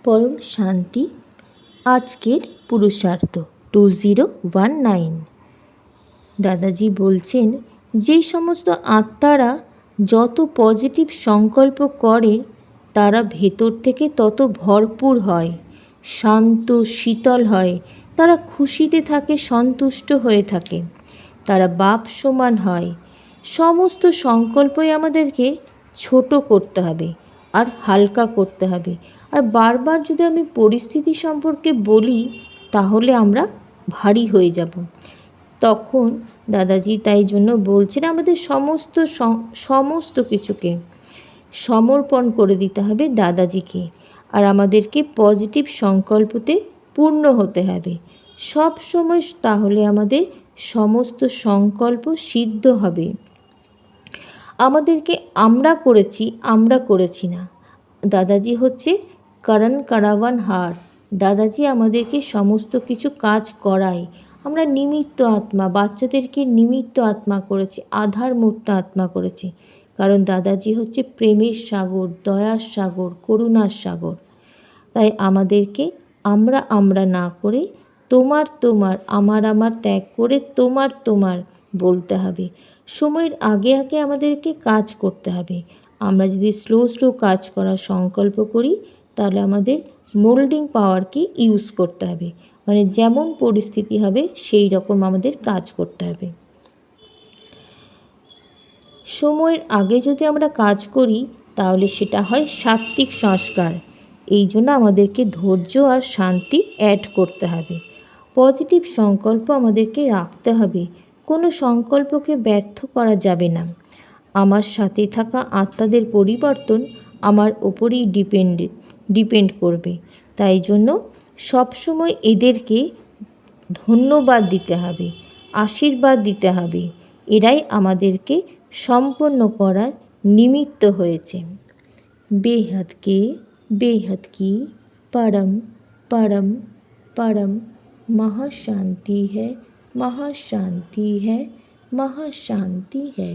পরম শান্তি আজকের পুরুষার্থ 2019। দাদাজি বলছেন, যে সমস্ত আত্মারা যত পজিটিভ সংকল্প করে তারা ভেতর থেকে তত ভরপুর হয়, শান্ত শীতল হয়, তারা খুশিতে থাকে, সন্তুষ্ট হয়ে থাকে, তারা বাপ সমান হয়। সমস্ত সংকল্পই আমাদেরকে ছোট করতে হবে আর হালকা করতে হবে। আর বারবার যদি আমি পরিস্থিতি সম্পর্কে বলি তাহলে আমরা ভারী হয়ে যাব। তখন দাদাজি তাই জন্য বলছেন আমাদের সমস্ত কিছুকে সমর্পণ করে দিতে হবে দাদাজিকে, আর আমাদেরকে পজিটিভ সংকল্পতে পূর্ণ হতে হবে সব সময়। তাহলে আমাদের সমস্ত সংকল্প সিদ্ধ হবে। আমাদেরকে আমরা করেছি না। দাদাজি হচ্ছে করণ করাওয়ান হার। দাদাজি আমাদেরকে সমস্ত কিছু কাজ করায়। আমরা নিমিত্ত আত্মা, বাচ্চাদেরকে নিমিত্ত আত্মা করেছি, আধার মূর্ত আত্মা করেছি। কারণ দাদাজি হচ্ছে প্রেমের সাগর, দয়ার সাগর, করুণার সাগর। তাই আমাদেরকে আমরা না করে তোমার আমার ত্যাগ করে তোমার বলতে হবে। সময়ের আগে আমাদেরকে কাজ করতে হবে। আমরা যদি স্লো কাজ করার সংকল্প করি তাহলে আমাদের মোল্ডিং পাওয়ারকে ইউজ করতে হবে, মানে যেমন পরিস্থিতি হবে সেই রকম আমাদের কাজ করতে হবে। সময়ের আগে যদি আমরা কাজ করি তাহলে সেটা হয় সাত্ত্বিক সংস্কার। এই জন্য আমাদেরকে ধৈর্য আর শান্তি অ্যাড করতে হবে। পজিটিভ সংকল্প আমাদেরকে রাখতে হবে, কোনো সংকল্পকে ব্যর্থ করা যাবে না। আমার সাথে থাকা আত্মাদের পরিবর্তন আমার ওপরেই ডিপেন্ড করবে। তাই জন্য সবসময় এদেরকে ধন্যবাদ দিতে হবে, আশীর্বাদ দিতে হবে। এরাই আমাদেরকে সম্পন্ন করার নিমিত্ত হয়েছে। बेहद की परम परम परम महाशांति है, महाशांति है, महाशांति है।